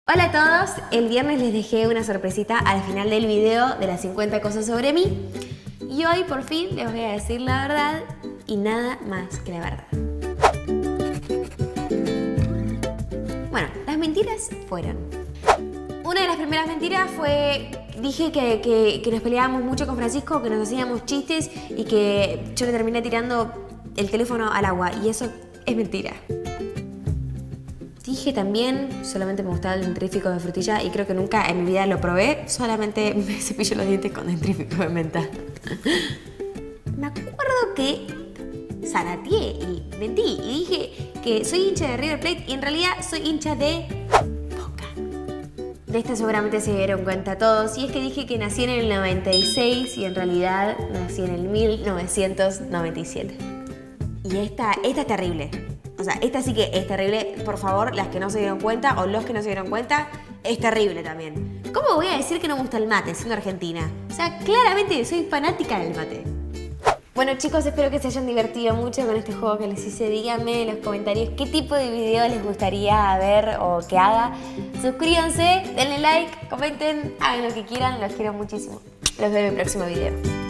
Hola a todos, el viernes les dejé una sorpresita al final del video de las 50 cosas sobre mí y hoy por fin les voy a decir la verdad y nada más que la verdad. Bueno, las mentiras fueron. Una de las primeras mentiras fue, dije que nos peleábamos mucho con Francisco, que nos hacíamos chistes y que yo le terminé tirando el teléfono al agua y eso es mentira. Dije también, solamente me gustaba el dentrífico de frutilla y creo que nunca en mi vida lo probé, solamente me cepillo los dientes con dentrífico de menta. Me acuerdo que zanateé y mentí y dije que soy hincha de River Plate y en realidad soy hincha de Boca. De esta seguramente se dieron cuenta todos y es que dije que nací en el 96 y en realidad nací en el 1997. Y esta es terrible. O sea, esta sí que es terrible. Por favor, las que no se dieron cuenta o los que no se dieron cuenta, es terrible también. ¿Cómo voy a decir que no me gusta el mate siendo argentina? O sea, claramente soy fanática del mate. Bueno chicos, espero que se hayan divertido mucho con este juego que les hice. Díganme en los comentarios qué tipo de video les gustaría ver o que haga. Suscríbanse, denle like, comenten, hagan lo que quieran. Los quiero muchísimo. Los veo en mi próximo video.